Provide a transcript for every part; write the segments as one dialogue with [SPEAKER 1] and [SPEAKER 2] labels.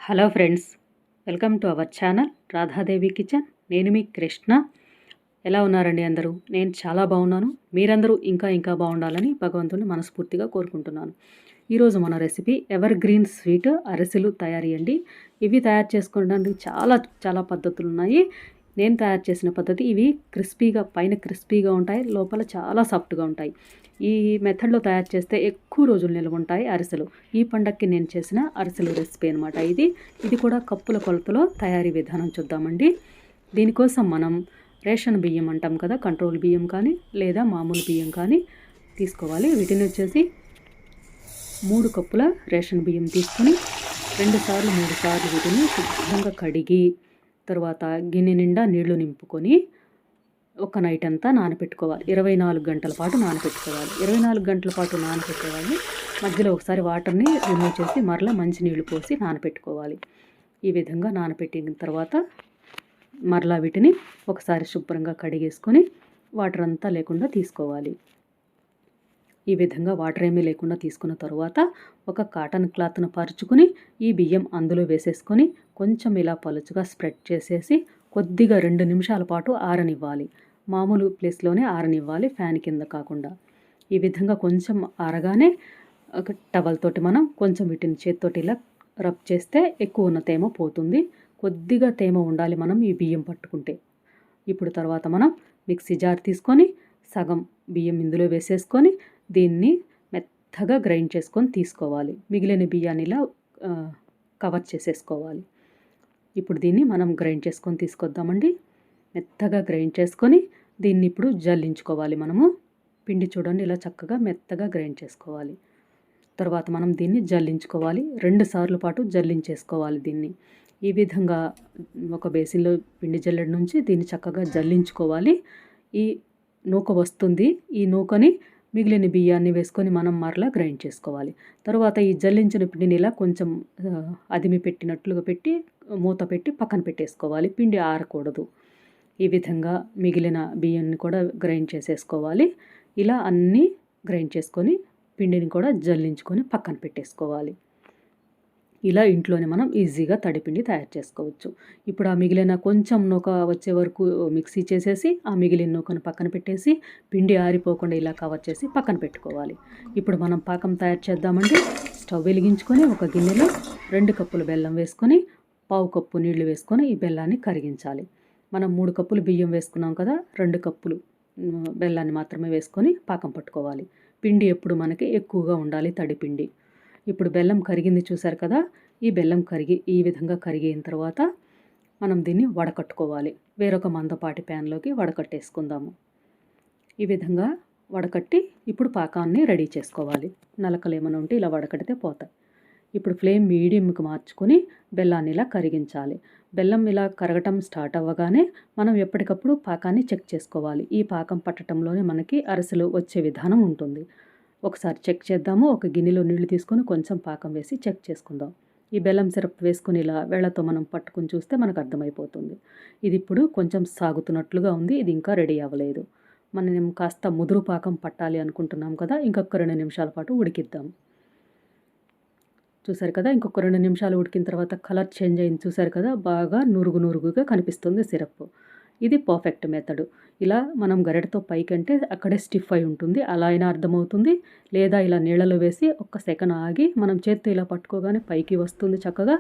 [SPEAKER 1] Hello friends, welcome to our channel Radha Devi kitchen. నేను మీ కృష్ణ. ఎలా ఉన్నారండి అందరూ? నేను చాలా బాగున్నాను. మీరందరూ ఇంకా బాగుండాలని భగవంతుని మనస్ఫూర్తిగా కోరుకుంటున్నాను. ఈరోజు మన రెసిపీ ఎవర్ గ్రీన్ స్వీట్ అరిసెలు తయారీ అండి. ఇవి తయారు చేసుకోవడానికి చాలా పద్ధతులు ఉన్నాయి. నేను తయారు చేసిన పద్ధతి ఇవి పైన క్రిస్పీగా ఉంటాయి, లోపల చాలా సాఫ్ట్గా ఉంటాయి. ఈ మెథడ్లో తయారు చేస్తే ఎక్కువ రోజులు నిల్వ ఉంటాయి అరిసెలు. ఈ పండక్కి నేను చేసిన అరిసెలు రెసిపీ అనమాట ఇది కూడా కప్పుల కొలతలో తయారీ విధానం చూద్దామండి. దీనికోసం మనం రేషన్ బియ్యం అంటాం కదా, కంట్రోల్ బియ్యం కానీ లేదా మామూలు బియ్యం కానీ తీసుకోవాలి. వీటిని వచ్చేసి 3 కప్పుల రేషన్ బియ్యం తీసుకొని 2 సార్లు 3 సార్లు వీటిని శుభ్రంగా కడిగి తర్వాత గిన్నె నిండా నీళ్లు నింపుకొని ఒక నైట్ అంతా నానబెట్టుకోవాలి. 24 గంటల పాటు నానబెట్టుకోవాలి. 24 గంటల పాటు నానబెట్టేవాళ్ళు మధ్యలో ఒకసారి వాటర్ని రిమూవ్ చేసి మరలా మంచి నీళ్లు పోసి నానబెట్టుకోవాలి. ఈ విధంగా నానబెట్టిన తర్వాత మరలా వీటిని ఒకసారి శుభ్రంగా కడిగేసుకొని వాటర్ అంతా లేకుండా తీసుకోవాలి. ఈ విధంగా వాటర్ ఏమీ లేకుండా తీసుకున్న తర్వాత ఒక కాటన్ క్లాత్ను పరుచుకొని ఈ బియ్యం అందులో వేసేసుకొని కొంచెం ఇలా పలుచగా స్ప్రెడ్ చేసేసి కొద్దిగా 2 నిమిషాల పాటు ఆరనివ్వాలి. మామూలు ప్లేస్లోనే ఆరనివ్వాలి, ఫ్యాన్ కింద కాకుండా. ఈ విధంగా కొంచెం ఆరగానే ఒక టవల్ తోటి మనం కొంచెం వీటిని చేతితోటి ఇలా రబ్ చేస్తే ఎక్కువ ఉన్న తేమ పోతుంది. కొద్దిగా తేమ ఉండాలి మనం ఈ బియ్యం పట్టుకుంటే. ఇప్పుడు తర్వాత మనం మిక్సీ జార్ తీసుకొని సగం బియ్యం ఇందులో వేసేసుకొని దీన్ని మెత్తగా గ్రైండ్ చేసుకొని తీసుకోవాలి. మిగిలిన బియ్యాన్ని ఇలా కవర్ చేసేసుకోవాలి. ఇప్పుడు దీన్ని మనం గ్రైండ్ చేసుకొని తీసుకొద్దామండి. మెత్తగా గ్రైండ్ చేసుకొని దీన్ని ఇప్పుడు జల్లించుకోవాలి. మనము పిండి చూడండి ఇలా చక్కగా మెత్తగా గ్రైండ్ చేసుకోవాలి. తర్వాత మనం దీన్ని జల్లించుకోవాలి. 2 సార్లు పాటు జల్లించేసుకోవాలి దీన్ని. ఈ విధంగా ఒక బేసిన్లో పిండి జల్లెడ నుంచి దీన్ని చక్కగా జల్లించుకోవాలి. ఈ నూక వస్తుంది. ఈ నూకని మిగిలిన బియ్యాన్ని వేసుకొని మనం మరలా గ్రైండ్ చేసుకోవాలి. తర్వాత ఈ జల్లించిన పిండిని ఇలా కొంచెం అదిమి పెట్టినట్లుగా పెట్టి మూత పెట్టి పక్కన పెట్టేసుకోవాలి. పిండి ఆరకూడదు. ఈ విధంగా మిగిలిన బియ్యాన్ని కూడా గ్రైండ్ చేసేసుకోవాలి. ఇలా అన్నీ గ్రైండ్ చేసుకొని పిండిని కూడా జల్లించుకొని పక్కన పెట్టేసుకోవాలి. ఇలా ఇంట్లోనే మనం ఈజీగా తడిపిండి తయారు చేసుకోవచ్చు. ఇప్పుడు ఆ మిగిలిన కొంచెం నూక వచ్చే వరకు మిక్సీ చేసేసి ఆ మిగిలిన నూకను పక్కన పెట్టేసి పిండి ఆరిపోకుండా ఇలా కవర్ చేసి పక్కన పెట్టుకోవాలి. ఇప్పుడు మనం పాకం తయారు చేద్దామండి. స్టవ్ వెలిగించుకొని ఒక గిన్నెలో 2 కప్పులు బెల్లం వేసుకొని 1/2 కప్పు నీళ్లు వేసుకొని ఈ బెల్లాన్ని కరిగించాలి. మనం 3 కప్పులు బియ్యం వేసుకున్నాం కదా, 2 కప్పులు బెల్లాన్ని మాత్రమే వేసుకొని పాకం పట్టుకోవాలి. పిండి ఎప్పుడు మనకి ఎక్కువగా ఉండాలి, తడిపిండి. ఇప్పుడు బెల్లం కరిగింది చూసారు కదా, ఈ బెల్లం ఈ విధంగా కరిగిన తర్వాత మనం దీన్ని వడకట్టుకోవాలి. వేరొక మందపాటి ప్యాన్లోకి వడకట్టేసుకుందాము. ఈ విధంగా వడకట్టి ఇప్పుడు పాకాన్ని రెడీ చేసుకోవాలి. నలకలు ఏమైనా ఉంటే ఇలా వడకడితే పోతాయి. ఇప్పుడు ఫ్లేమ్ మీడియంకి మార్చుకొని బెల్లాన్ని ఇలా కరిగించాలి. బెల్లం ఇలా కరగటం స్టార్ట్ అవ్వగానే మనం ఎప్పటికప్పుడు పాకాన్ని చెక్ చేసుకోవాలి. ఈ పాకం పట్టడంలోనే మనకి అరిసెలు వచ్చే విధానం ఉంటుంది. ఒకసారి చెక్ చేద్దాము. ఒక గిన్నెలో నీళ్లు తీసుకొని కొంచెం పాకం వేసి చెక్ చేసుకుందాం. ఈ బెల్లం సిరప్ వేసుకుని ఇలా వేళ్లతో మనం పట్టుకుని చూస్తే మనకు అర్థమైపోతుంది. ఇది ఇప్పుడు కొంచెం సాగుతున్నట్లుగా ఉంది. ఇది ఇంకా రెడీ అవ్వలేదు. మనం కాస్త ముదురు పాకం పట్టాలి అనుకుంటున్నాం కదా, ఇంకొక 2 నిమిషాల పాటు ఉడికిద్దాం. చూసారు కదా, ఇంకొక 2 నిమిషాలు ఉడికిన తర్వాత కలర్ చేంజ్ అయింది చూసారు కదా, బాగా నురుగుగా కనిపిస్తుంది సిరప్. ఇది పర్ఫెక్ట్ మెథడ్. ఇలా మనం గరిటతో పైకంటే అక్కడే స్టిఫ్ అయి ఉంటుంది, అలా అయినా అర్థమవుతుంది. లేదా ఇలా నీళ్ళలో వేసి ఒక్క సెకండ్ ఆగి మనం చేత్తో ఇలా పట్టుకోగానే పైకి వస్తుంది చక్కగా.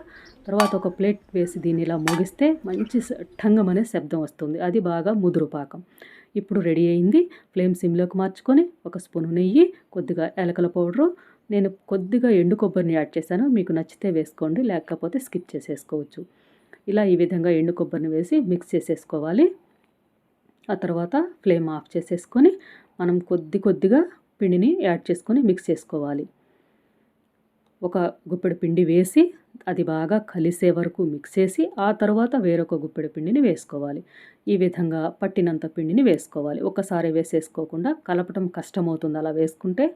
[SPEAKER 1] తర్వాత ఒక ప్లేట్ వేసి దీన్ని ఇలా మోగిస్తే మంచి ఠంగమనే శబ్దం వస్తుంది. అది బాగా ముదురు పాకం. ఇప్పుడు రెడీ అయింది. ఫ్లేమ్ సిమ్లోకి మార్చుకొని ఒక స్పూను నెయ్యి, కొద్దిగా యాలకుల పౌడరు, నేను కొద్దిగా ఎండు కొబ్బరిని యాడ్ చేశాను. మీకు నచ్చితే వేసుకోండి, లేకపోతే స్కిప్ చేసేసుకోవచ్చు. ఇలా ఈ విధంగా ఎండు కొబ్బరిని వేసి మిక్స్ చేసేసుకోవాలి. ఆ తర్వాత ఫ్లేమ్ ఆఫ్ చేసేసుకొని మనం కొద్దిగా పిండిని యాడ్ చేసుకొని మిక్స్ చేసుకోవాలి. ఒక గుప్పెడు పిండి వేసి అది బాగా కలిసే వరకు మిక్స్ చేసి ఆ తర్వాత వేరొక గుప్పెడు పిండిని వేసుకోవాలి. ఈ విధంగా పట్టినంత పిండిని వేసుకోవాలి. ఒకసారి వేసేసుకోకుండా కలపటం కష్టమవుతుంది. అలా వేసుకుంటే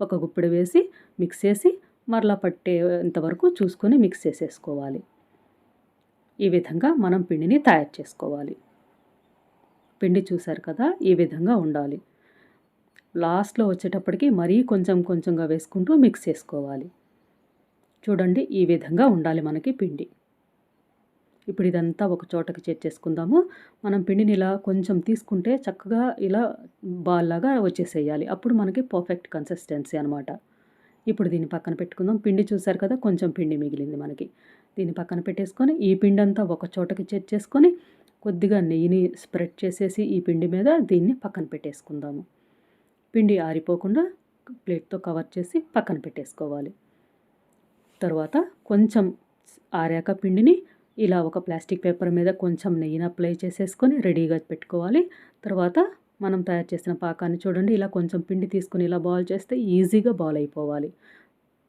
[SPEAKER 1] ఒక గుప్పెడు వేసి మిక్స్ చేసి మరలా పట్టేంత వరకు చూసుకొని మిక్స్ చేసేసుకోవాలి. ఈ విధంగా మనం పిండిని తయారు చేసుకోవాలి. పిండి చూసారు కదా, ఈ విధంగా ఉండాలి. లాస్ట్లో వచ్చేటప్పటికి మరీ కొంచెంగా వేసుకుంటూ మిక్స్ చేసుకోవాలి. చూడండి ఈ విధంగా ఉండాలి మనకి పిండి. ఇప్పుడు ఇదంతా ఒక చోటకి చేర్చేసుకుందాము. మనం పిండిని ఇలా కొంచెం తీసుకుంటే చక్కగా ఇలా బాల్ లాగా వచ్చేసేయాలి. అప్పుడు మనకి పర్ఫెక్ట్ కన్సిస్టెన్సీ అనమాట. ఇప్పుడు దీన్ని పక్కన పెట్టుకుందాం. పిండి చూసారు కదా, కొంచెం పిండి మిగిలింది మనకి. దీన్ని పక్కన పెట్టేసుకొని ఈ పిండి అంతా ఒక చోటకి చేర్చేసుకొని కొద్దిగా నెయ్యిని స్ప్రెడ్ చేసేసి ఈ పిండి మీద దీన్ని పక్కన పెట్టేసుకుందాము. పిండి ఆరిపోకుండా ప్లేట్తో కవర్ చేసి పక్కన పెట్టేసుకోవాలి. తర్వాత కొంచెం ఆరాక పిండిని ఇలా ఒక ప్లాస్టిక్ పేపర్ మీద కొంచెం నెయ్యిని అప్లై చేసేసుకొని రెడీగా పెట్టుకోవాలి. తర్వాత మనం తయారు చేసిన పాకాన్ని చూడండి, ఇలా కొంచెం పిండి తీసుకొని ఇలా బాల్ చేస్తే ఈజీగా బాల్ అయిపోవాలి.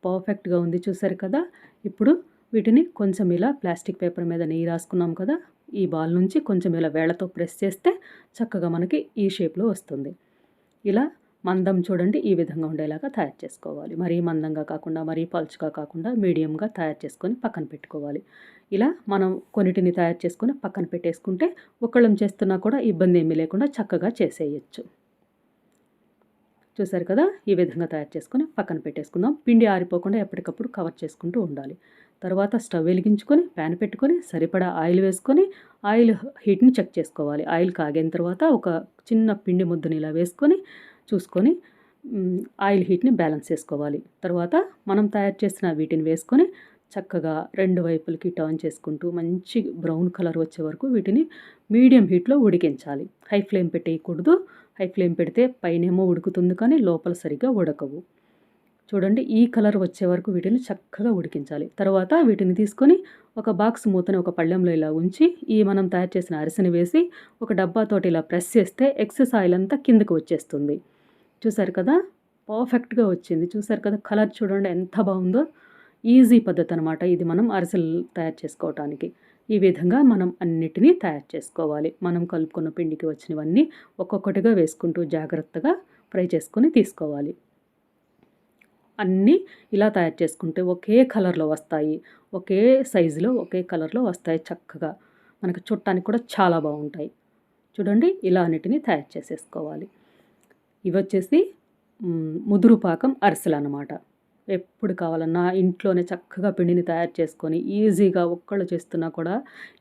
[SPEAKER 1] పర్ఫెక్ట్గా ఉంది చూసారు కదా. ఇప్పుడు వీటిని కొంచెం ఇలా ప్లాస్టిక్ పేపర్ మీద నెయ్యి రాసుకున్నాం కదా, ఈ బాల్ నుంచి కొంచెం ఇలా వేళ్ళతో ప్రెస్ చేస్తే చక్కగా మనకి ఈ షేప్లో వస్తుంది. ఇలా మందం చూడండి ఈ విధంగా ఉండేలాగా తయారు చేసుకోవాలి. మరీ మందంగా కాకుండా మరీ పలుచగా కాకుండా మీడియంగా తయారు చేసుకొని పక్కన పెట్టుకోవాలి. ఇలా మనం కొన్నిటిని తయారు చేసుకొని పక్కన పెట్టేసుకుంటే ఒకళ్ళం చేస్తున్నా కూడా ఇబ్బంది ఏమీ లేకుండా చక్కగా చేసేయచ్చు. చూసారు కదా, ఈ విధంగా తయారు చేసుకొని పక్కన పెట్టేసుకుందాం. పిండి ఆరిపోకుండా ఎప్పటికప్పుడు కవర్ చేసుకుంటూ ఉండాలి. తర్వాత స్టవ్ వెలిగించుకొని ప్యాన్ పెట్టుకొని సరిపడా ఆయిల్ వేసుకొని ఆయిల్ హీట్ని చెక్ చేసుకోవాలి. ఆయిల్ కాగిన తర్వాత ఒక చిన్న పిండి ముద్దని ఇలా వేసుకొని చూసుకొని ఆయిల్ హీట్ని బ్యాలెన్స్ చేసుకోవాలి. తర్వాత మనం తయారు చేసిన వీటిని వేసుకొని చక్కగా రెండు వైపులకి టర్న్ చేసుకుంటూ మంచి బ్రౌన్ కలర్ వచ్చే వరకు వీటిని మీడియం హీట్లో ఉడికించాలి. హై ఫ్లేమ్ పెట్టేయకూడదు. హై ఫ్లేమ్ పెడితే పైనేమో ఉడుకుతుంది కానీ లోపల సరిగ్గా ఉడకవు. చూడండి ఈ కలర్ వచ్చే వరకు వీటిని చక్కగా ఉడికించాలి. తర్వాత వీటిని తీసుకొని ఒక బాక్స్ మూతని ఒక పళ్ళెంలో ఇలా ఉంచి ఈ మనం తయారు చేసిన అరిసెని వేసి ఒక డబ్బాతోటి ఇలా ప్రెస్ చేస్తే ఎక్సెస్ ఆయిల్ అంతా కిందకు వచ్చేస్తుంది. చూసారు కదా, పర్ఫెక్ట్గా వచ్చింది. చూసారు కదా, కలర్ చూడండి ఎంత బాగుందో. ఈజీ పద్ధతి అనమాట ఇది మనం అరిసెలు తయారు చేసుకోవటానికి. ఈ విధంగా మనం అన్నిటినీ తయారు చేసుకోవాలి. మనం కలుపుకున్న పిండికి వచ్చినవన్నీ ఒక్కొక్కటిగా వేసుకుంటూ జాగ్రత్తగా ఫ్రై చేసుకొని తీసుకోవాలి. అన్నీ ఇలా తయారు చేసుకుంటే ఒకే కలర్లో వస్తాయి, ఒకే సైజులో ఒకే కలర్లో వస్తాయి. చక్కగా మనకు చుట్టానికి కూడా చాలా బాగుంటాయి. చూడండి ఇలా అన్నిటినీ తయారు చేసేసుకోవాలి. ఇవి వచ్చేసి ముదురు పాకం అరిసెలు అన్నమాట. ఎప్పుడు కావాలన్నా ఇంట్లోనే చక్కగా పిండిని తయారు చేసుకొని ఈజీగా ఒక్కళ్ళు చేస్తున్నా కూడా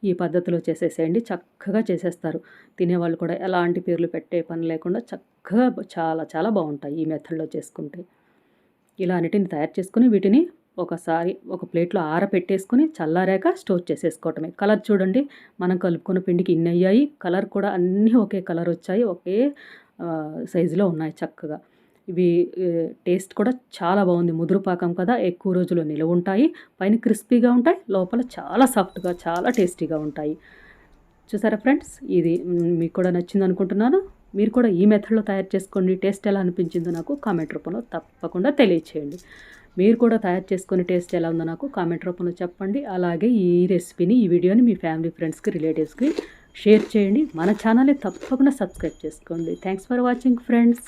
[SPEAKER 1] ఈ పద్ధతిలో చేసేసేయండి. చక్కగా చేసేస్తారు. తినేవాళ్ళు కూడా ఎలాంటి పేర్లు పెట్టే పని లేకుండా చక్కగా చాలా చాలా బాగుంటాయి ఈ మెథడ్లో చేసుకుంటే. ఇలా అన్నిటిని తయారు చేసుకుని వీటిని ఒకసారి ఒక ప్లేట్లో ఆరపెట్టేసుకొని చల్లారాక స్టోర్ చేసేసుకోవటమే. కలర్ చూడండి, మనం కలుపుకున్న పిండికి ఇన్ని అయ్యాయి. కలర్ కూడా అన్నీ ఒకే కలర్ వచ్చాయి, ఒకే సైజులో ఉన్నాయి చక్కగా. ఇవి టేస్ట్ కూడా చాలా బాగుంది. ముదురు పాకం కదా, ఎక్కువ రోజులు నిలువ ఉంటాయి. పైన క్రిస్పీగా ఉంటాయి, లోపల చాలా సాఫ్ట్గా చాలా టేస్టీగా ఉంటాయి. చూసారా ఫ్రెండ్స్, ఇది మీకు కూడా నచ్చింది అనుకుంటున్నాను. మీరు కూడా ఈ మెథడ్లో తయారు చేసుకోండి. టేస్ట్ ఎలా అనిపించిందో నాకు కామెంట్ రూపంలో తప్పకుండా తెలియచేయండి. మీరు కూడా తయారు చేసుకుని టేస్ట్ ఎలా ఉందో నాకు కామెంట్ రూపంలో చెప్పండి. అలాగే ఈ రెసిపీని ఈ వీడియోని మీ ఫ్యామిలీ ఫ్రెండ్స్కి రిలేటివ్స్కి షేర్ చేయండి. మన ఛానల్ని తప్పకుండా సబ్స్క్రైబ్ చేసుకోండి. Thanks for watching friends.